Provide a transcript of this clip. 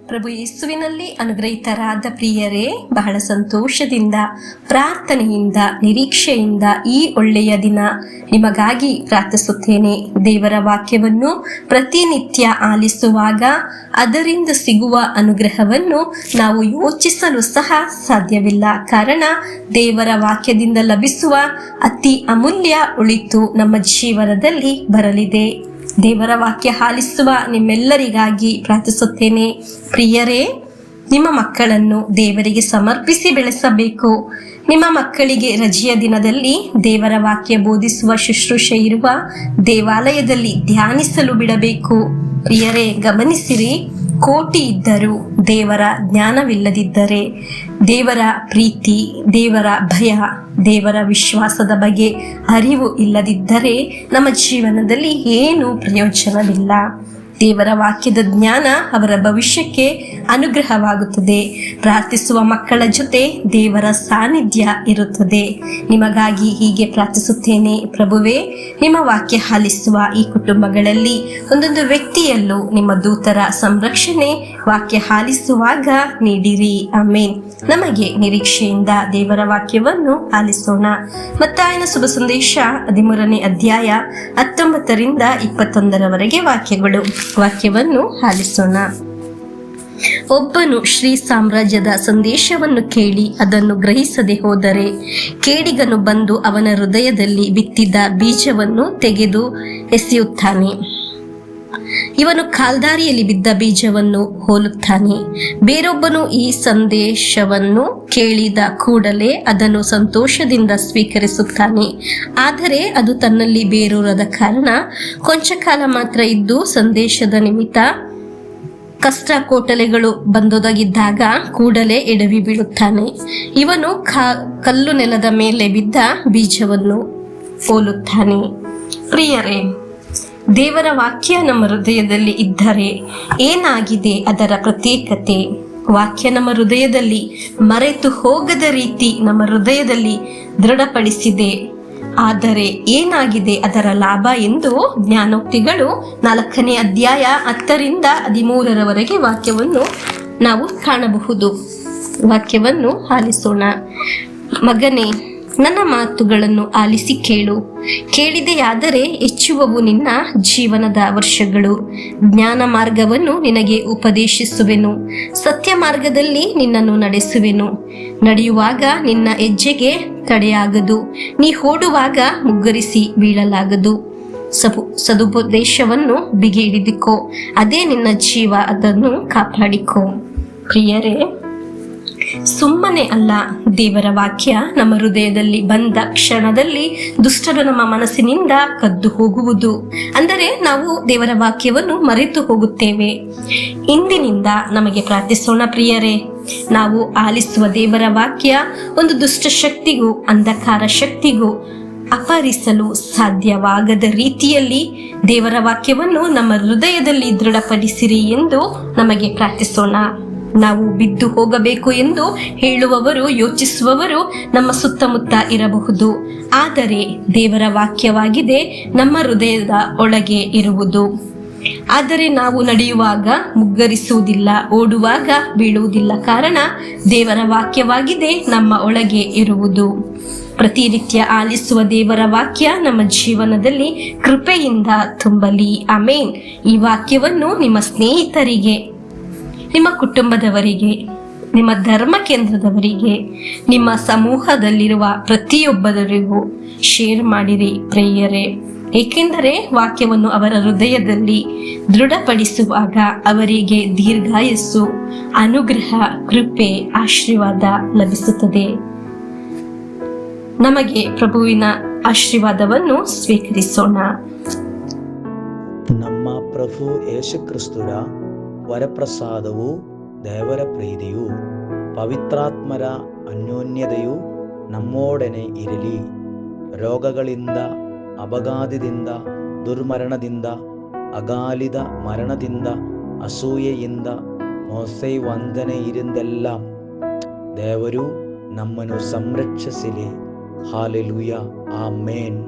ಪ್ರಭು ಯೇಸುವಿನಲ್ಲಿ ಅನುಗ್ರಹಿತರಾದ ಪ್ರಿಯರೇ, ಬಹಳ ಸಂತೋಷದಿಂದ, ಪ್ರಾರ್ಥನೆಯಿಂದ, ನಿರೀಕ್ಷೆಯಿಂದ ಈ ಒಳ್ಳೆಯ ದಿನ ನಿಮಗಾಗಿ ಪ್ರಾರ್ಥಿಸುತ್ತೇನೆ. ದೇವರ ವಾಕ್ಯವನ್ನು ಪ್ರತಿನಿತ್ಯ ಆಲಿಸುವಾಗ ಅದರಿಂದ ಸಿಗುವ ಅನುಗ್ರಹವನ್ನು ನಾವು ಯೋಚಿಸಲು ಸಹ ಸಾಧ್ಯವಿಲ್ಲ. ಕಾರಣ ದೇವರ ವಾಕ್ಯದಿಂದ ಲಭಿಸುವ ಅತಿ ಅಮೂಲ್ಯ ಒಳಿತು ನಮ್ಮ ಜೀವನದಲ್ಲಿ ಬರಲಿದೆ. ದೇವರ ವಾಕ್ಯ ಆಲಿಸುವ ನಿಮ್ಮೆಲ್ಲರಿಗಾಗಿ ಪ್ರಾರ್ಥಿಸುತ್ತೇನೆ. ಪ್ರಿಯರೇ, ನಿಮ್ಮ ಮಕ್ಕಳನ್ನು ದೇವರಿಗೆ ಸಮರ್ಪಿಸಿ ಬೆಳೆಸಬೇಕು. ನಿಮ್ಮ ಮಕ್ಕಳಿಗೆ ರಜೆಯ ದಿನದಲ್ಲಿ ದೇವರ ವಾಕ್ಯ ಬೋಧಿಸುವ ಶುಶ್ರೂಷೆ ಇರುವ ದೇವಾಲಯದಲ್ಲಿ ಧ್ಯಾನಿಸಲು ಬಿಡಬೇಕು. ಪ್ರಿಯರೇ, ಗಮನಿಸಿರಿ, ಕೋಟಿ ಇದ್ದರೂ ದೇವರ ಜ್ಞಾನವಿಲ್ಲದಿದ್ದರೆ, ದೇವರ ಪ್ರೀತಿ, ದೇವರ ಭಯ, ದೇವರ ವಿಶ್ವಾಸದ ಬಗ್ಗೆ ಅರಿವು ಇಲ್ಲದಿದ್ದರೆ ನಮ್ಮ ಜೀವನದಲ್ಲಿ ಏನೂ ಪ್ರಯೋಜನವಿಲ್ಲ. ದೇವರ ವಾಕ್ಯದ ಜ್ಞಾನ ಅವರ ಭವಿಷ್ಯಕ್ಕೆ ಅನುಗ್ರಹವಾಗುತ್ತದೆ. ಪ್ರಾರ್ಥಿಸುವ ಮಕ್ಕಳ ಜೊತೆ ದೇವರ ಸಾನ್ನಿಧ್ಯ ಇರುತ್ತದೆ. ನಿಮಗಾಗಿ ಹೀಗೆ ಪ್ರಾರ್ಥಿಸುತ್ತೇನೆ. ಪ್ರಭುವೇ, ನಿಮ್ಮ ವಾಕ್ಯ ಆಲಿಸುವ ಈ ಕುಟುಂಬಗಳಲ್ಲಿ ಒಂದೊಂದು ವ್ಯಕ್ತಿಯಲ್ಲೂ ನಿಮ್ಮ ದೂತರ ಸಂರಕ್ಷಣೆ ವಾಕ್ಯ ಆಲಿಸುವಾಗ ನೀಡಿರಿ. ಆಮೇನ್. ನಮಗೆ ನಿರೀಕ್ಷೆಯಿಂದ ದೇವರ ವಾಕ್ಯವನ್ನು ಆಲಿಸೋಣ. ಮತ್ತಾಯನ ಶುಭ ಸಂದೇಶ 13ನೇ ಅಧ್ಯಾಯ 19ರಿಂದ 21ರವರೆಗೆ ವಾಕ್ಯವನ್ನು ಆಲಿಸೋಣ. ಒಬ್ಬನು ಶ್ರೀ ಸಾಮ್ರಾಜ್ಯದ ಸಂದೇಶವನ್ನು ಕೇಳಿ ಅದನ್ನು ಗ್ರಹಿಸದೆ ಹೋದರೆ, ಕೇಡಿಗನು ಬಂದು ಅವನ ಹೃದಯದಲ್ಲಿ ಬಿತ್ತಿದ ಬೀಜವನ್ನು ತೆಗೆದು ಎಸೆಯುತ್ತಾನೆ. ಇವನು ಕಾಲ್ದಾರಿಯಲ್ಲಿ ಬಿದ್ದ ಬೀಜವನ್ನು ಹೋಲುತ್ತಾನೆ. ಬೇರೊಬ್ಬನು ಈ ಸಂದೇಶವನ್ನು ಕೇಳಿದ ಕೂಡಲೇ ಅದನ್ನು ಸಂತೋಷದಿಂದ ಸ್ವೀಕರಿಸುತ್ತಾನೆ. ಆದರೆ ಅದು ತನ್ನಲ್ಲಿ ಬೇರೂರದ ಕಾರಣ ಕೊಂಚ ಕಾಲ ಮಾತ್ರ ಇದ್ದು ಸಂದೇಶದ ನಿಮಿತ್ತ ಕಷ್ಟ ಕೋಟಲೆಗಳು ಬಂದೊದಗಿದ್ದಾಗ ಕೂಡಲೇ ಎಡವಿ ಬೀಳುತ್ತಾನೆ. ಇವನು ಕಲ್ಲು ನೆಲದ ಮೇಲೆ ಬಿದ್ದ ಬೀಜವನ್ನು ಹೋಲುತ್ತಾನೆ. ಪ್ರಿಯರೇ, ದೇವರ ವಾಕ್ಯ ನಮ್ಮ ಹೃದಯದಲ್ಲಿ ಇದ್ದರೆ ಏನಾಗಿದೆ ಅದರ ಪ್ರತ್ಯೇಕತೆ? ವಾಕ್ಯ ನಮ್ಮ ಹೃದಯದಲ್ಲಿ ಮರೆತು ಹೋಗದ ರೀತಿ ನಮ್ಮ ಹೃದಯದಲ್ಲಿ ದೃಢಪಡಿಸಿದೆ. ಆದರೆ ಏನಾಗಿದೆ ಅದರ ಲಾಭ ಎಂದು ಜ್ಞಾನೋಕ್ತಿಗಳು 4ನೇ ಅಧ್ಯಾಯ 10ರಿಂದ 13ರವರೆಗೆ ವಾಕ್ಯವನ್ನು ನಾವು ಕಾಣಬಹುದು. ವಾಕ್ಯವನ್ನು ಆಲಿಸೋಣ. ಮಗನೇ, ನನ್ನ ಮಾತುಗಳನ್ನು ಆಲಿಸಿ ಕೇಳು. ಕೇಳಿದೆಯಾದರೆ ಹೆಚ್ಚುವವು ನಿನ್ನ ಜೀವನದ ವರ್ಷಗಳು. ಜ್ಞಾನ ಮಾರ್ಗವನ್ನು ನಿನಗೆ ಉಪದೇಶಿಸುವೆನು. ಸತ್ಯ ಮಾರ್ಗದಲ್ಲಿ ನಿನ್ನನ್ನು ನಡೆಸುವೆನು. ನಡೆಯುವಾಗ ನಿನ್ನ ಹೆಜ್ಜೆಗೆ ತಡೆಯಾಗದು. ನೀ ಓಡುವಾಗ ಮುಗ್ಗರಿಸಿ ಬೀಳಲಾಗದು. ಸದುಪದೇಶವನ್ನು ಬಿಗಿ ಹಿಡಿದುಕೋ, ಅದೇ ನಿನ್ನ ಜೀವ, ಅದನ್ನು ಕಾಪಾಡಿಕೋ. ಪ್ರಿಯರೇ, ಸುಮ್ಮನೆ ಅಲ್ಲ, ದೇವರ ವಾಕ್ಯ ನಮ್ಮ ಹೃದಯದಲ್ಲಿ ಬಂದ ಕ್ಷಣದಲ್ಲಿ ದುಷ್ಟರು ನಮ್ಮ ಮನಸ್ಸಿನಿಂದ ಕದ್ದು ಹೋಗುವುದು. ಅಂದರೆ ನಾವು ದೇವರ ವಾಕ್ಯವನ್ನು ಮರೆತು ಹೋಗುತ್ತೇವೆ. ಇಂದಿನಿಂದ ನಮಗೆ ಪ್ರಾರ್ಥಿಸೋಣ. ಪ್ರಿಯರೇ, ನಾವು ಆಲಿಸುವ ದೇವರ ವಾಕ್ಯ ಒಂದು ದುಷ್ಟ ಶಕ್ತಿಗೂ ಅಂಧಕಾರ ಶಕ್ತಿಗೂ ಅಪಹರಿಸಲು ಸಾಧ್ಯವಾಗದ ರೀತಿಯಲ್ಲಿ ದೇವರ ವಾಕ್ಯವನ್ನು ನಮ್ಮ ಹೃದಯದಲ್ಲಿ ದೃಢಪಡಿಸಿರಿ ಎಂದು ನಮಗೆ ಪ್ರಾರ್ಥಿಸೋಣ. ನಾವು ಬಿದ್ದು ಹೋಗಬೇಕು ಎಂದು ಹೇಳುವವರು, ಯೋಚಿಸುವವರು ನಮ್ಮ ಸುತ್ತಮುತ್ತ ಇರಬಹುದು. ಆದರೆ ದೇವರ ವಾಕ್ಯವಾಗಿದೆ ನಮ್ಮ ಹೃದಯದ ಒಳಗೆ ಇರುವುದು. ಆದರೆ ನಾವು ನಡೆಯುವಾಗ ಮುಗ್ಗರಿಸುವುದಿಲ್ಲ, ಓಡುವಾಗ ಬೀಳುವುದಿಲ್ಲ. ಕಾರಣ ದೇವರ ವಾಕ್ಯವಾಗಿದೆ ನಮ್ಮ ಒಳಗೆ ಇರುವುದು. ಪ್ರತಿನಿತ್ಯ ಆಲಿಸುವ ದೇವರ ವಾಕ್ಯ ನಮ್ಮ ಜೀವನದಲ್ಲಿ ಕೃಪೆಯಿಂದ ತುಂಬಲಿ. ಆಮೇನ್. ಈ ವಾಕ್ಯವನ್ನು ನಿಮ್ಮ ಸ್ನೇಹಿತರಿಗೆ, ನಿಮ್ಮ ಕುಟುಂಬದವರಿಗೆ, ನಿಮ್ಮ ಧರ್ಮ ಕೇಂದ್ರದವರಿಗೆ, ನಿಮ್ಮ ಸಮೂಹದಲ್ಲಿರುವ ಪ್ರತಿಯೊಬ್ಬರಿಗೂ ಶೇರ್ ಮಾಡಿರಿ ಪ್ರಿಯರೇ. ಏಕೆಂದರೆ ವಾಕ್ಯವನ್ನು ಅವರ ಹೃದಯದಲ್ಲಿ ದೃಢಪಡಿಸುವಾಗ ಅವರಿಗೆ ದೀರ್ಘಾಯಸ್ಸು, ಅನುಗ್ರಹ, ಕೃಪೆ, ಆಶೀರ್ವಾದ ಲಭಿಸುತ್ತದೆ. ನಮಗೆ ಪ್ರಭುವಿನ ಆಶೀರ್ವಾದವನ್ನು ಸ್ವೀಕರಿಸೋಣ. ನಮ್ಮ ಪ್ರಭು ಯೇಸು ಕ್ರಿಸ್ತರ ವರಪ್ರಸಾದವು, ದೇವರ ಪ್ರೀತಿಯು, ಪವಿತ್ರಾತ್ಮರ ಅನ್ಯೋನ್ಯತೆಯು ನಮ್ಮೊಡನೆ ಇರಲಿ. ರೋಗಗಳಿಂದ, ಅಪಘಾತದಿಂದ, ದುರ್ಮರಣದಿಂದ, ಅಗಾಲಿದ ಮರಣದಿಂದ, ಅಸೂಯೆಯಿಂದ, ಮೋಸವಂಚನೆಯಿಂದೆಲ್ಲ ದೇವರು ನಮ್ಮನ್ನು ಸಂರಕ್ಷಿಸಲಿ. ಹಾಲೆಲೂಯ. ಆಮೇನ್.